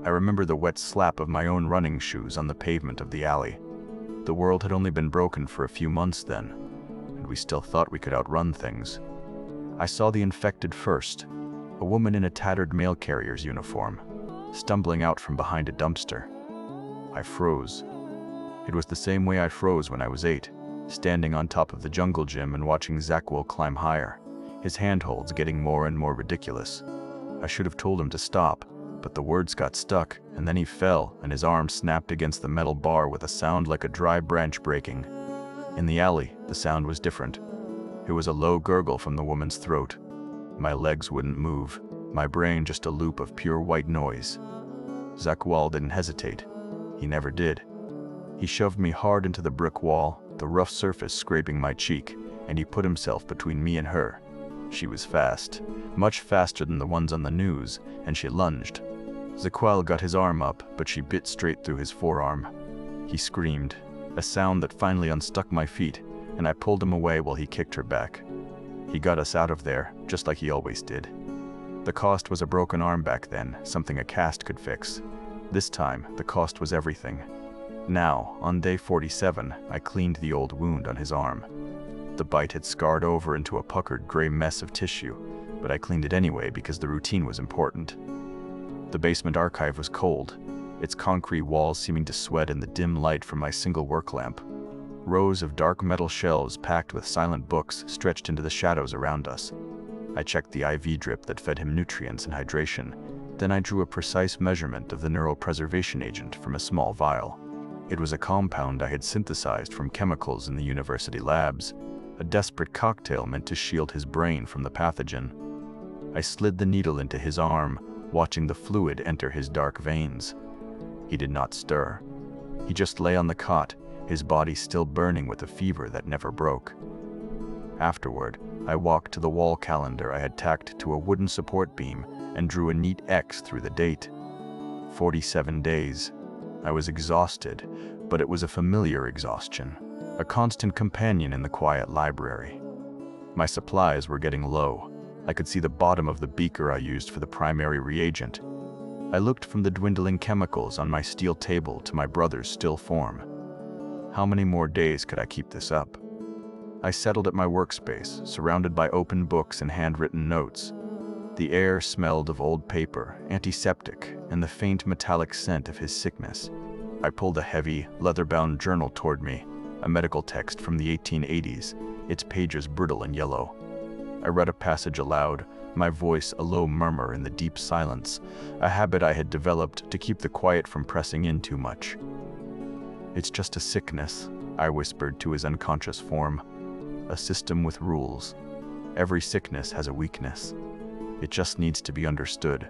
I remember the wet slap of my own running shoes on the pavement of the alley. The world had only been broken for a few months then, and we still thought we could outrun things. I saw the infected first, a woman in a tattered mail carrier's uniform, stumbling out from behind a dumpster. I froze. It was the same way I froze when I was 8, standing on top of the jungle gym and watching Scarecrow climb higher, his handholds getting more and more ridiculous. I should have told him to stop, but the words got stuck, and then he fell, and his arm snapped against the metal bar with a sound like a dry branch breaking. In the alley, the sound was different. It was a low gurgle from the woman's throat. My legs wouldn't move, my brain just a loop of pure white noise. Scarecrow didn't hesitate. He never did. He shoved me hard into the brick wall, the rough surface scraping my cheek, and he put himself between me and her. She was fast, much faster than the ones on the news, and she lunged. Scarecrow got his arm up, but she bit straight through his forearm. He screamed, a sound that finally unstuck my feet, and I pulled him away while he kicked her back. He got us out of there, just like he always did. The cost was a broken arm back then, something a cast could fix. This time, the cost was everything. Now, on day 47, I cleaned the old wound on his arm. The bite had scarred over into a puckered gray mess of tissue, but I cleaned it anyway because the routine was important. The basement archive was cold, its concrete walls seeming to sweat in the dim light from my single work lamp. Rows of dark metal shelves packed with silent books stretched into the shadows around us. I checked the IV drip that fed him nutrients and hydration. Then I drew a precise measurement of the neuropreservation agent from a small vial. It was a compound I had synthesized from chemicals in the university labs, a desperate cocktail meant to shield his brain from the pathogen. I slid the needle into his arm, watching the fluid enter his dark veins. He did not stir. He just lay on the cot, his body still burning with a fever that never broke. Afterward, I walked to the wall calendar I had tacked to a wooden support beam and drew a neat X through the date. 47 days. I was exhausted, but it was a familiar exhaustion, a constant companion in the quiet library. My supplies were getting low. I could see the bottom of the beaker I used for the primary reagent. I looked from the dwindling chemicals on my steel table to my brother's still form. How many more days could I keep this up? I settled at my workspace, surrounded by open books and handwritten notes. The air smelled of old paper, antiseptic, and the faint metallic scent of his sickness. I pulled a heavy, leather-bound journal toward me, a medical text from the 1880s, its pages brittle and yellow. I read a passage aloud, my voice a low murmur in the deep silence, a habit I had developed to keep the quiet from pressing in too much. "It's just a sickness," I whispered to his unconscious form. "A system with rules. Every sickness has a weakness. It just needs to be understood."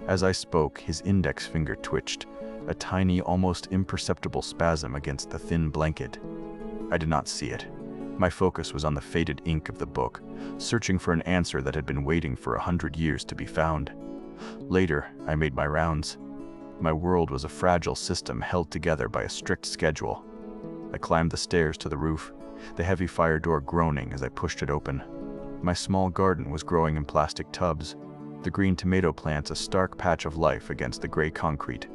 As I spoke, his index finger twitched, a tiny, almost imperceptible spasm against the thin blanket. I did not see it. My focus was on the faded ink of the book, searching for an answer that had been waiting for 100 years to be found. Later, I made my rounds. My world was a fragile system held together by a strict schedule. I climbed the stairs to the roof, the heavy fire door groaning as I pushed it open. My small garden was growing in plastic tubs, the green tomato plants a stark patch of life against the gray concrete.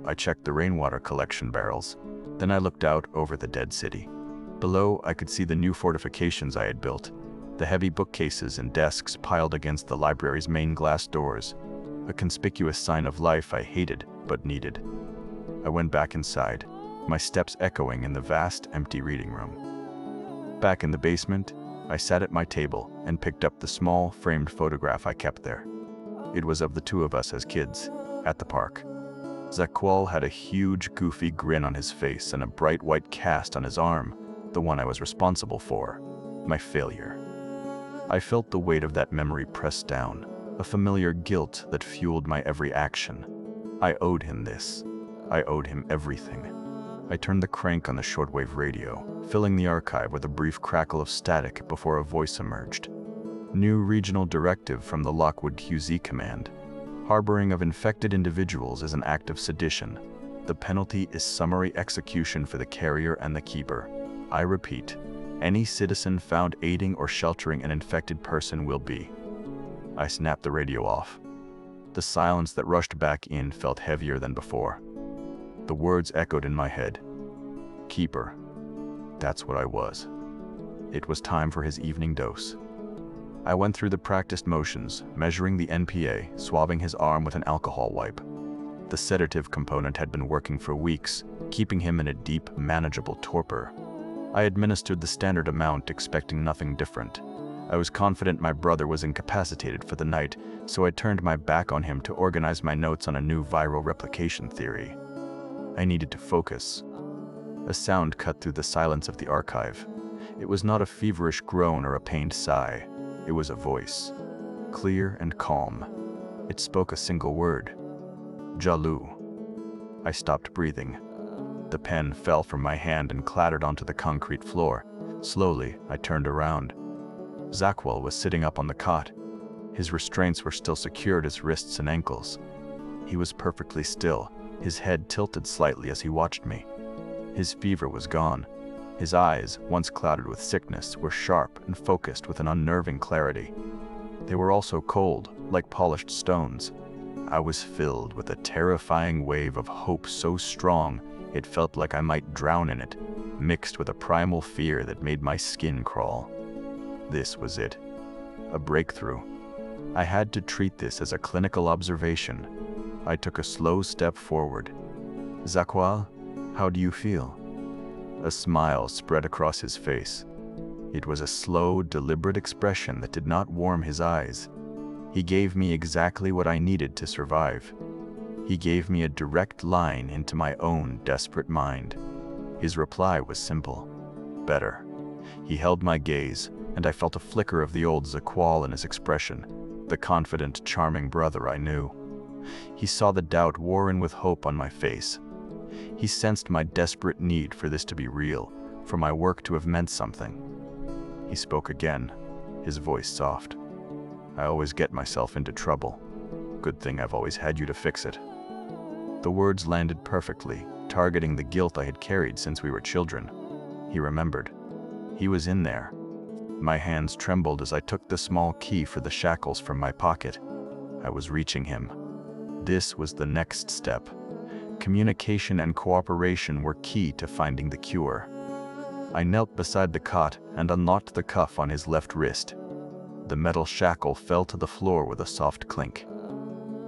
I checked the rainwater collection barrels. Then I looked out over the dead city. Below, I could see the new fortifications I had built, the heavy bookcases and desks piled against the library's main glass doors, a conspicuous sign of life I hated but needed. I went back inside, my steps echoing in the vast, empty reading room. Back in the basement, I sat at my table and picked up the small, framed photograph I kept there. It was of the two of us as kids, at the park. Scarecrow had a huge, goofy grin on his face and a bright white cast on his arm, the one I was responsible for, my failure. I felt the weight of that memory pressed down, a familiar guilt that fueled my every action. I owed him this. I owed him everything. I turned the crank on the shortwave radio, filling the archive with a brief crackle of static before a voice emerged. New regional directive from the Lockwood QZ command. Harboring of infected individuals is an act of sedition. The penalty is summary execution for the carrier and the keeper. I repeat, any citizen found aiding or sheltering an infected person will be. I snapped the radio off. The silence that rushed back in felt heavier than before. The words echoed in my head. Keeper. That's what I was. It was time for his evening dose. I went through the practiced motions, measuring the NPA, swabbing his arm with an alcohol wipe. The sedative component had been working for weeks, keeping him in a deep, manageable torpor. I administered the standard amount, expecting nothing different. I was confident my brother was incapacitated for the night, so I turned my back on him to organize my notes on a new viral replication theory. I needed to focus. A sound cut through the silence of the archive. It was not a feverish groan or a pained sigh. It was a voice, clear and calm. It spoke a single word. Jalu. I stopped breathing. The pen fell from my hand and clattered onto the concrete floor. Slowly, I turned around. Zakwal was sitting up on the cot. His restraints were still secured his wrists and ankles. He was perfectly still, his head tilted slightly as he watched me. His fever was gone. His eyes, once clouded with sickness, were sharp and focused with an unnerving clarity. They were also cold, like polished stones. I was filled with a terrifying wave of hope so strong it felt like I might drown in it, mixed with a primal fear that made my skin crawl. This was it. A breakthrough. I had to treat this as a clinical observation. I took a slow step forward. Zakwal, how do you feel? A smile spread across his face. It was a slow, deliberate expression that did not warm his eyes. He gave me exactly what I needed to survive. He gave me a direct line into my own desperate mind. His reply was simple. Better. He held my gaze, and I felt a flicker of the old Zakwal in his expression, the confident, charming brother I knew. He saw the doubt warring with hope on my face. He sensed my desperate need for this to be real, for my work to have meant something. He spoke again, his voice soft. I always get myself into trouble. Good thing I've always had you to fix it. The words landed perfectly, targeting the guilt I had carried since we were children. He remembered. He was in there. My hands trembled as I took the small key for the shackles from my pocket. I was reaching him. This was the next step. Communication and cooperation were key to finding the cure. I knelt beside the cot and unlocked the cuff on his left wrist. The metal shackle fell to the floor with a soft clink.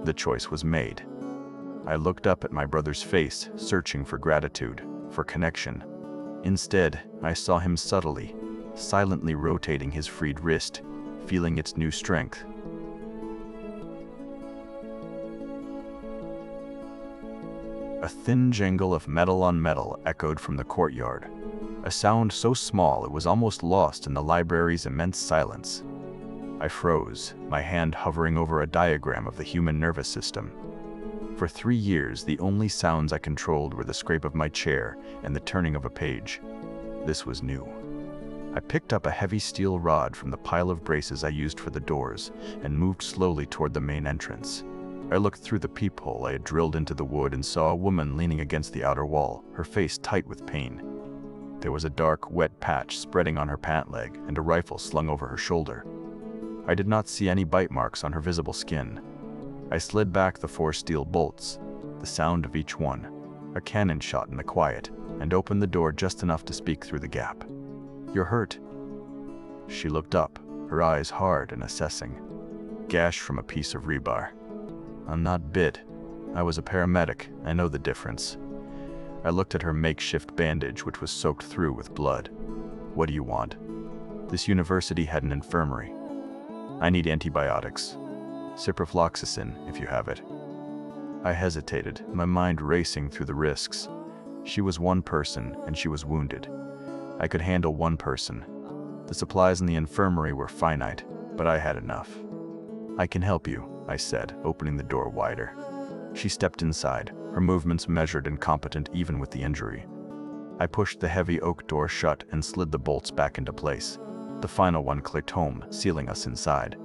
The choice was made. I looked up at my brother's face, searching for gratitude, for connection. Instead, I saw him subtly, silently rotating his freed wrist, feeling its new strength. A thin jangle of metal on metal echoed from the courtyard, a sound so small it was almost lost in the library's immense silence. I froze, my hand hovering over a diagram of the human nervous system. For 3 years, the only sounds I controlled were the scrape of my chair and the turning of a page. This was new. I picked up a heavy steel rod from the pile of braces I used for the doors and moved slowly toward the main entrance. I looked through the peephole I had drilled into the wood and saw a woman leaning against the outer wall, her face tight with pain. There was a dark, wet patch spreading on her pant leg and a rifle slung over her shoulder. I did not see any bite marks on her visible skin. I slid back the 4 steel bolts, the sound of each one, a cannon shot in the quiet, and opened the door just enough to speak through the gap. "You're hurt." She looked up, her eyes hard and assessing. "Gash from a piece of rebar." "I'm not bit. I was a paramedic. I know the difference." I looked at her makeshift bandage, which was soaked through with blood. "What do you want?" "This university had an infirmary. I need antibiotics. Ciprofloxacin, if you have it." I hesitated, my mind racing through the risks. She was one person, and she was wounded. I could handle one person. The supplies in the infirmary were finite, but I had enough. "I can help you," I said, opening the door wider. She stepped inside, her movements measured and competent even with the injury. I pushed the heavy oak door shut and slid the bolts back into place. The final one clicked home, sealing us inside.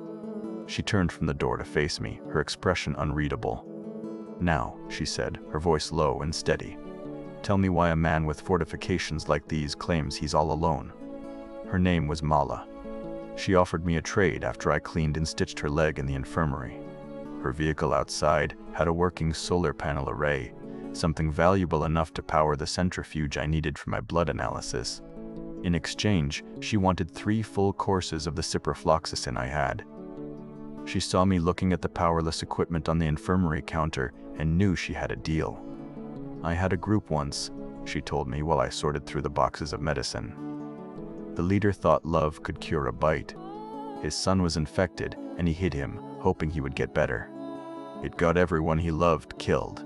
She turned from the door to face me, her expression unreadable. "Now," she said, her voice low and steady, "tell me why a man with fortifications like these claims he's all alone." Her name was Mala. She offered me a trade after I cleaned and stitched her leg in the infirmary. Her vehicle outside had a working solar panel array, something valuable enough to power the centrifuge I needed for my blood analysis. In exchange, she wanted 3 full courses of the ciprofloxacin I had. She saw me looking at the powerless equipment on the infirmary counter and knew she had a deal. "I had a group once," she told me while I sorted through the boxes of medicine. The leader thought love could cure a bite. His son was infected, and he hid him, hoping he would get better. It got everyone he loved killed.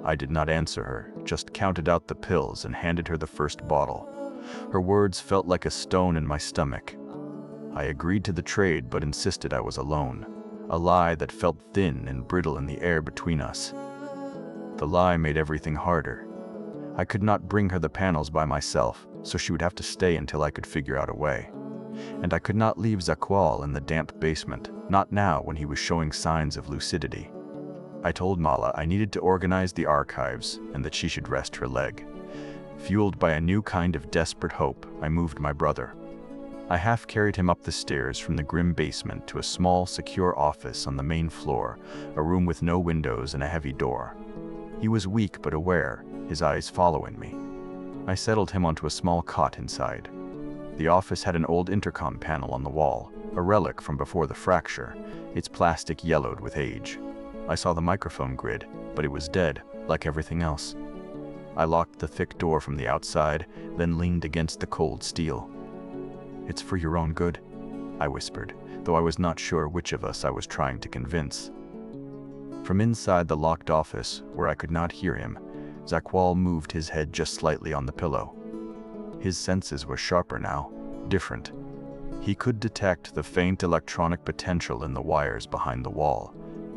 I did not answer her, just counted out the pills and handed her the first bottle. Her words felt like a stone in my stomach. I agreed to the trade but insisted I was alone, a lie that felt thin and brittle in the air between us. The lie made everything harder. I could not bring her the panels by myself, so she would have to stay until I could figure out a way. And I could not leave Zakwal in the damp basement, not now when he was showing signs of lucidity. I told Mala I needed to organize the archives and that she should rest her leg. Fueled by a new kind of desperate hope, I moved my brother. I half carried him up the stairs from the grim basement to a small, secure office on the main floor, a room with no windows and a heavy door. He was weak but aware, his eyes following me. I settled him onto a small cot inside. The office had an old intercom panel on the wall, a relic from before the fracture, its plastic yellowed with age. I saw the microphone grid, but it was dead, like everything else. I locked the thick door from the outside, then leaned against the cold steel. "It's for your own good," I whispered, though I was not sure which of us I was trying to convince. From inside the locked office, where I could not hear him, Zakwal moved his head just slightly on the pillow. His senses were sharper now, different. He could detect the faint electronic potential in the wires behind the wall,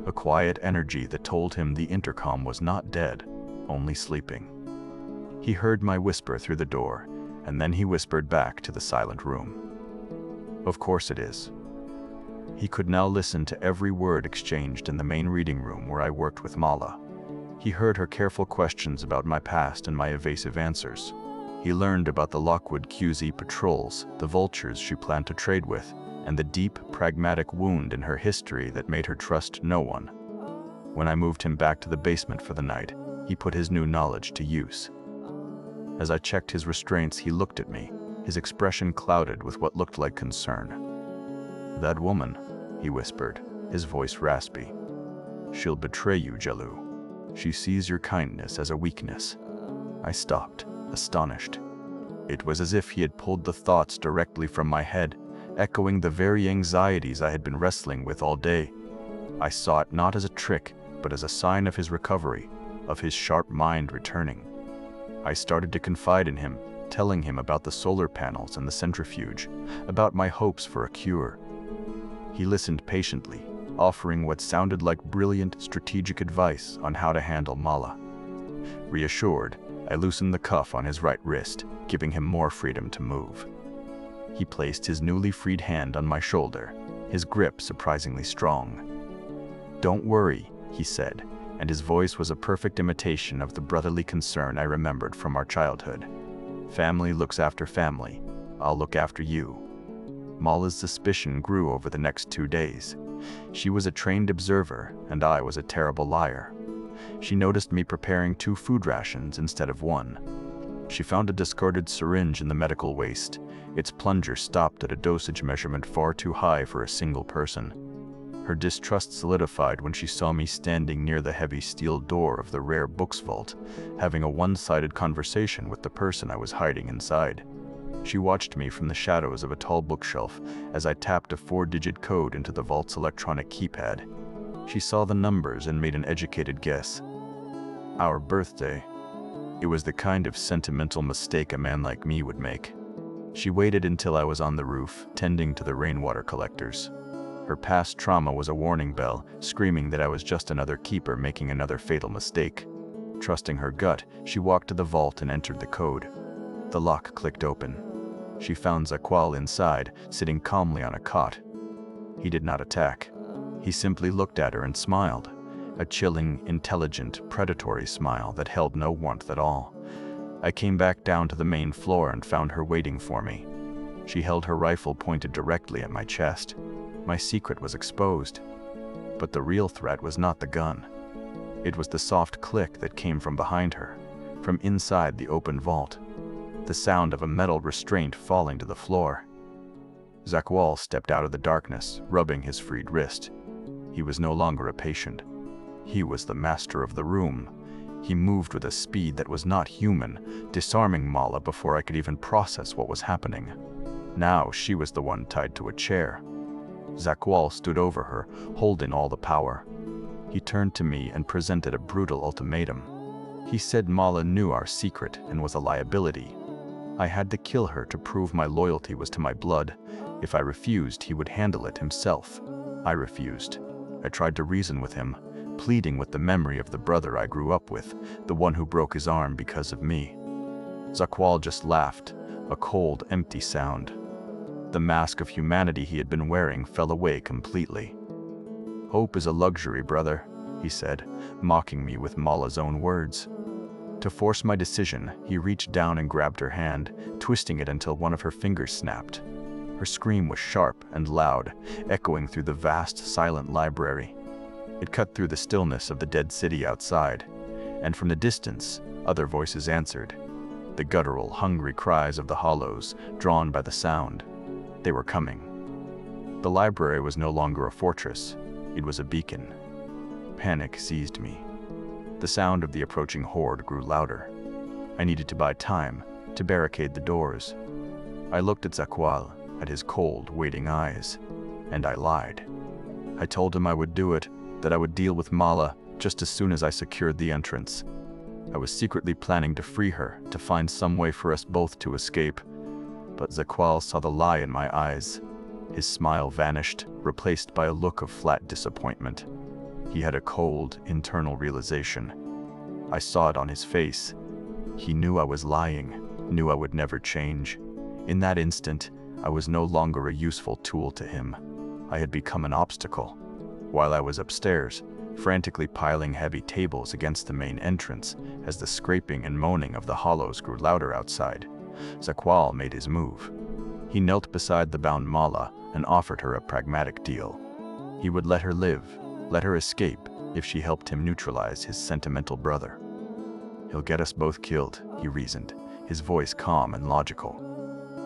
a quiet energy that told him the intercom was not dead, only sleeping. He heard my whisper through the door, and then he whispered back to the silent room. "Of course it is." He could now listen to every word exchanged in the main reading room where I worked with Mala. He heard her careful questions about my past and my evasive answers. He learned about the Lockwood QZ patrols, the vultures she planned to trade with, and the deep, pragmatic wound in her history that made her trust no one. When I moved him back to the basement for the night, he put his new knowledge to use. As I checked his restraints, he looked at me, his expression clouded with what looked like concern. "That woman," he whispered, his voice raspy. "She'll betray you, Jalu. She sees your kindness as a weakness." I stopped, astonished. It was as if he had pulled the thoughts directly from my head, echoing the very anxieties I had been wrestling with all day. I saw it not as a trick, but as a sign of his recovery, of his sharp mind returning. I started to confide in him, telling him about the solar panels and the centrifuge, about my hopes for a cure. He listened patiently, offering what sounded like brilliant strategic advice on how to handle Mala. Reassured, I loosened the cuff on his right wrist, giving him more freedom to move. He placed his newly freed hand on my shoulder, his grip surprisingly strong. "Don't worry," he said, and his voice was a perfect imitation of the brotherly concern I remembered from our childhood. "Family looks after family. I'll look after you." Mala's suspicion grew over the next 2 days. She was a trained observer, and I was a terrible liar. She noticed me preparing 2 food rations instead of 1. She found a discarded syringe in the medical waste, its plunger stopped at a dosage measurement far too high for a single person. Her distrust solidified when she saw me standing near the heavy steel door of the rare books vault, having a one-sided conversation with the person I was hiding inside. She watched me from the shadows of a tall bookshelf as I tapped a 4-digit code into the vault's electronic keypad. She saw the numbers and made an educated guess. Our birthday. It was the kind of sentimental mistake a man like me would make. She waited until I was on the roof, tending to the rainwater collectors. Her past trauma was a warning bell, screaming that I was just another keeper making another fatal mistake. Trusting her gut, she walked to the vault and entered the code. The lock clicked open. She found Zakwal inside, sitting calmly on a cot. He did not attack. He simply looked at her and smiled, a chilling, intelligent, predatory smile that held no warmth at all. I came back down to the main floor and found her waiting for me. She held her rifle pointed directly at my chest. My secret was exposed. But the real threat was not the gun. It was the soft click that came from behind her, from inside the open vault, the sound of a metal restraint falling to the floor. Zakwal stepped out of the darkness, rubbing his freed wrist. He was no longer a patient. He was the master of the room. He moved with a speed that was not human, disarming Mala before I could even process what was happening. Now she was the one tied to a chair. Zakwal stood over her, holding all the power. He turned to me and presented a brutal ultimatum. He said Mala knew our secret and was a liability. I had to kill her to prove my loyalty was to my blood. If I refused, he would handle it himself. I refused. I tried to reason with him, pleading with the memory of the brother I grew up with, the one who broke his arm because of me. Zakwal just laughed, a cold, empty sound. The mask of humanity he had been wearing fell away completely. "Hope is a luxury, brother," he said, mocking me with Mala's own words. To force my decision, he reached down and grabbed her hand, twisting it until one of her fingers snapped. Her scream was sharp and loud, echoing through the vast, silent library. It cut through the stillness of the dead city outside, and from the distance, other voices answered. The guttural, hungry cries of the hollows, drawn by the sound. They were coming. The library was no longer a fortress. It was a beacon. Panic seized me. The sound of the approaching horde grew louder. I needed to buy time, to barricade the doors. I looked at Zakwal, at his cold, waiting eyes, and I lied. I told him I would do it, that I would deal with Mala just as soon as I secured the entrance. I was secretly planning to free her, to find some way for us both to escape. But Zakwal saw the lie in my eyes. His smile vanished, replaced by a look of flat disappointment. He had a cold, internal realization. I saw it on his face. He knew I was lying, knew I would never change. In that instant, I was no longer a useful tool to him. I had become an obstacle. While I was upstairs, frantically piling heavy tables against the main entrance, as the scraping and moaning of the hollows grew louder outside, Zakwal made his move. He knelt beside the bound Mala and offered her a pragmatic deal. He would let her live, let her escape, if she helped him neutralize his sentimental brother. "He'll get us both killed," he reasoned, his voice calm and logical.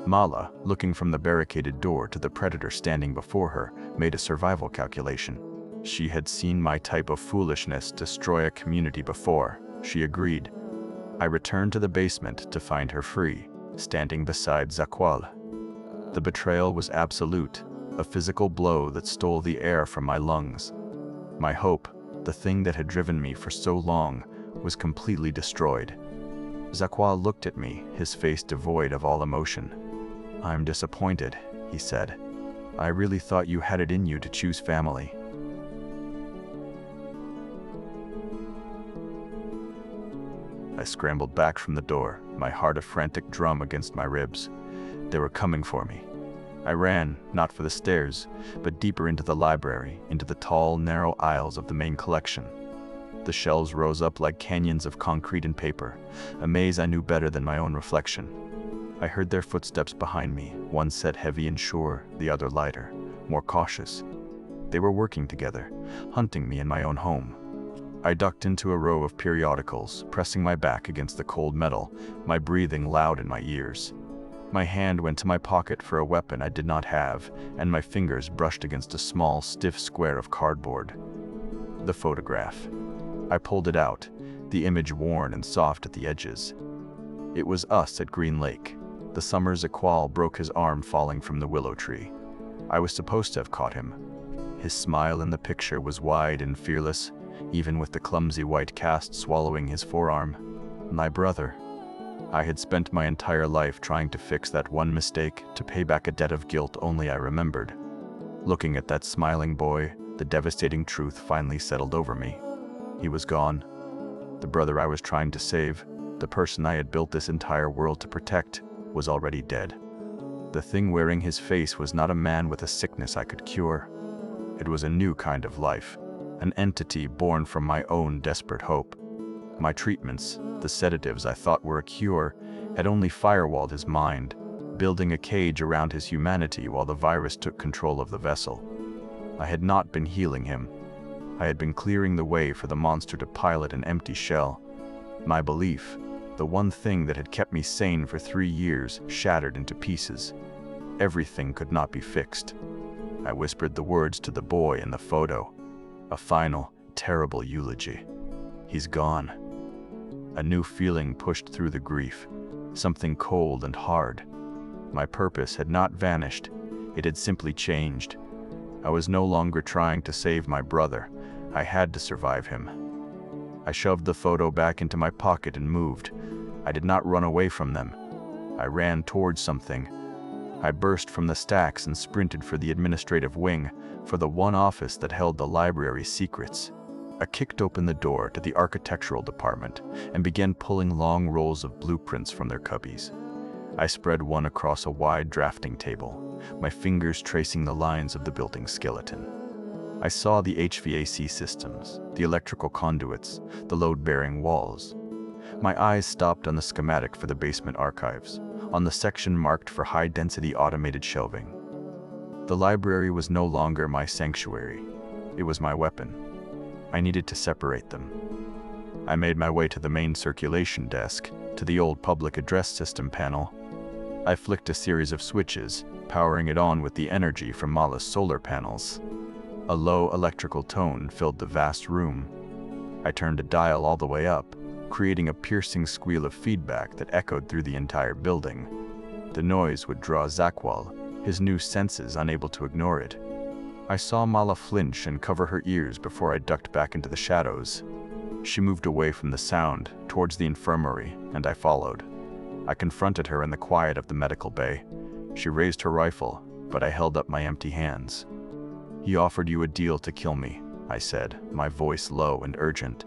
Mala, looking from the barricaded door to the predator standing before her, made a survival calculation. She had seen my type of foolishness destroy a community before. She agreed. I returned to the basement to find her free, standing beside Zakwal. The betrayal was absolute, a physical blow that stole the air from my lungs. My hope, the thing that had driven me for so long, was completely destroyed. Zakwal looked at me, his face devoid of all emotion. "I'm disappointed," he said. "I really thought you had it in you to choose family." I scrambled back from the door, my heart a frantic drum against my ribs. They were coming for me. I ran, not for the stairs, but deeper into the library, into the tall, narrow aisles of the main collection. The shelves rose up like canyons of concrete and paper, a maze I knew better than my own reflection. I heard their footsteps behind me, one set heavy and sure, the other lighter, more cautious. They were working together, hunting me in my own home. I ducked into a row of periodicals, pressing my back against the cold metal, my breathing loud in my ears. My hand went to my pocket for a weapon I did not have, and my fingers brushed against a small, stiff square of cardboard. The photograph. I pulled it out, the image worn and soft at the edges. It was us at Green Lake, the summer Zakwal broke his arm falling from the willow tree. I was supposed to have caught him. His smile in the picture was wide and fearless, even with the clumsy white cast swallowing his forearm. My brother. I had spent my entire life trying to fix that one mistake, to pay back a debt of guilt only I remembered. Looking at that smiling boy, the devastating truth finally settled over me. He was gone. The brother I was trying to save, the person I had built this entire world to protect, was already dead. The thing wearing his face was not a man with a sickness I could cure. It was a new kind of life, an entity born from my own desperate hope. My treatments, the sedatives I thought were a cure, had only firewalled his mind, building a cage around his humanity while the virus took control of the vessel. I had not been healing him. I had been clearing the way for the monster to pilot an empty shell. My belief, the one thing that had kept me sane for 3 years, shattered into pieces. Everything could not be fixed. I whispered the words to the boy in the photo. A final, terrible eulogy. He's gone. A new feeling pushed through the grief, something cold and hard. My purpose had not vanished, it had simply changed. I was no longer trying to save my brother, I had to survive him. I shoved the photo back into my pocket and moved. I did not run away from them. I ran towards something. I burst from the stacks and sprinted for the administrative wing, for the one office that held the library's secrets. I kicked open the door to the architectural department and began pulling long rolls of blueprints from their cubbies. I spread one across a wide drafting table, my fingers tracing the lines of the building skeleton. I saw the HVAC systems, the electrical conduits, the load-bearing walls. My eyes stopped on the schematic for the basement archives, on the section marked for high-density automated shelving. The library was no longer my sanctuary. It was my weapon. I needed to separate them. I made my way to the main circulation desk, to the old public address system panel. I flicked a series of switches, powering it on with the energy from Mala's solar panels. A low electrical tone filled the vast room. I turned a dial all the way up, creating a piercing squeal of feedback that echoed through the entire building. The noise would draw Zakwal, his new senses unable to ignore it. I saw Mala flinch and cover her ears before I ducked back into the shadows. She moved away from the sound, towards the infirmary, and I followed. I confronted her in the quiet of the medical bay. She raised her rifle, but I held up my empty hands. "He offered you a deal to kill me," I said, my voice low and urgent.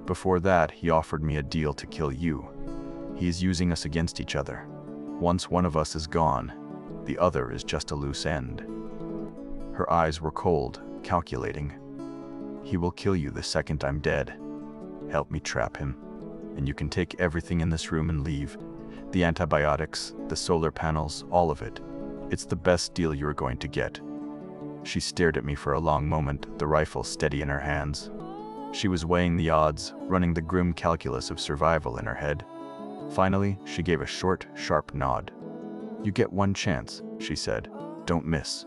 "Before that, he offered me a deal to kill you. He is using us against each other. Once one of us is gone, the other is just a loose end." Her eyes were cold, calculating. "He will kill you the second I'm dead. Help me trap him, and you can take everything in this room and leave. The antibiotics, the solar panels, all of it. It's the best deal you're going to get." She stared at me for a long moment, the rifle steady in her hands. She was weighing the odds, running the grim calculus of survival in her head. Finally, she gave a short, sharp nod. "You get one chance," she said. "Don't miss."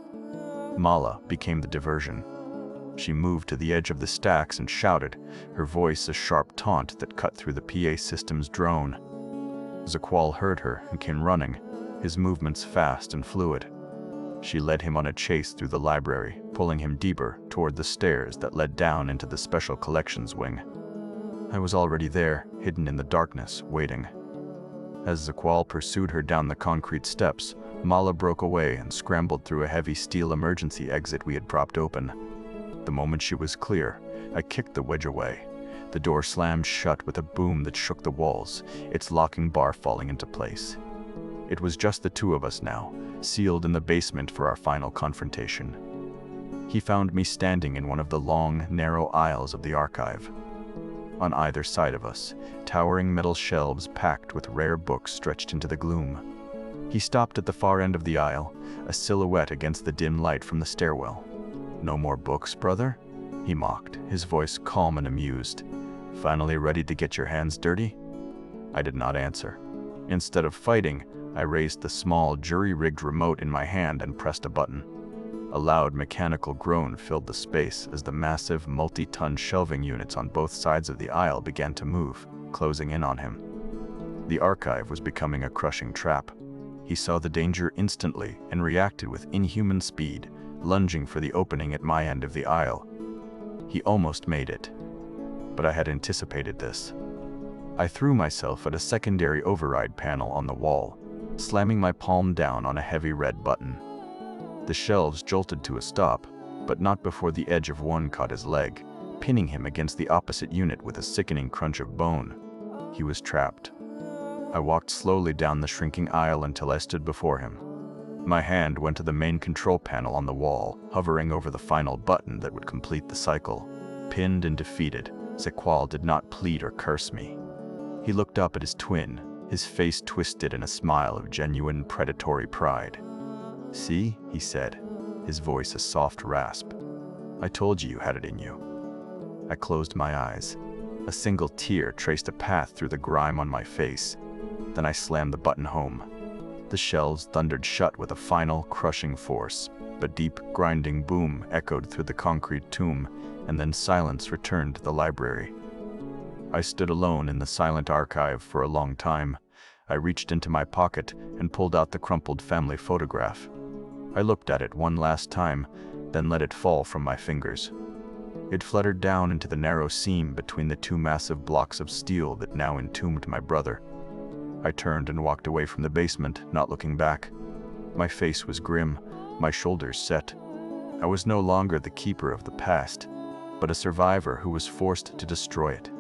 Mala became the diversion. She moved to the edge of the stacks and shouted, her voice a sharp taunt that cut through the PA system's drone. Zakwal heard her and came running, his movements fast and fluid. She led him on a chase through the library, pulling him deeper toward the stairs that led down into the special collections wing. I was already there, hidden in the darkness, waiting. As Zakwal pursued her down the concrete steps, Mala broke away and scrambled through a heavy steel emergency exit we had propped open. The moment she was clear, I kicked the wedge away. The door slammed shut with a boom that shook the walls, its locking bar falling into place. It was just the two of us now, sealed in the basement for our final confrontation. He found me standing in one of the long, narrow aisles of the archive. On either side of us, towering metal shelves packed with rare books stretched into the gloom. He stopped at the far end of the aisle, a silhouette against the dim light from the stairwell. "No more books, brother?" he mocked, his voice calm and amused. "Finally ready to get your hands dirty?" I did not answer. Instead of fighting, I raised the small, jury-rigged remote in my hand and pressed a button. A loud mechanical groan filled the space as the massive, multi-ton shelving units on both sides of the aisle began to move, closing in on him. The archive was becoming a crushing trap. He saw the danger instantly and reacted with inhuman speed, lunging for the opening at my end of the aisle. He almost made it, but I had anticipated this. I threw myself at a secondary override panel on the wall, slamming my palm down on a heavy red button. The shelves jolted to a stop, but not before the edge of one caught his leg, pinning him against the opposite unit with a sickening crunch of bone. He was trapped. I walked slowly down the shrinking aisle until I stood before him. My hand went to the main control panel on the wall, hovering over the final button that would complete the cycle. Pinned and defeated, Zakwal did not plead or curse me. He looked up at his twin, his face twisted in a smile of genuine predatory pride. "See," he said, his voice a soft rasp. "I told you you had it in you." I closed my eyes. A single tear traced a path through the grime on my face. Then I slammed the button home. The shelves thundered shut with a final, crushing force. A deep, grinding boom echoed through the concrete tomb, and then silence returned to the library. I stood alone in the silent archive for a long time. I reached into my pocket and pulled out the crumpled family photograph. I looked at it one last time, then let it fall from my fingers. It fluttered down into the narrow seam between the two massive blocks of steel that now entombed my brother. I turned and walked away from the basement, not looking back. My face was grim, my shoulders set. I was no longer the keeper of the past, but a survivor who was forced to destroy it.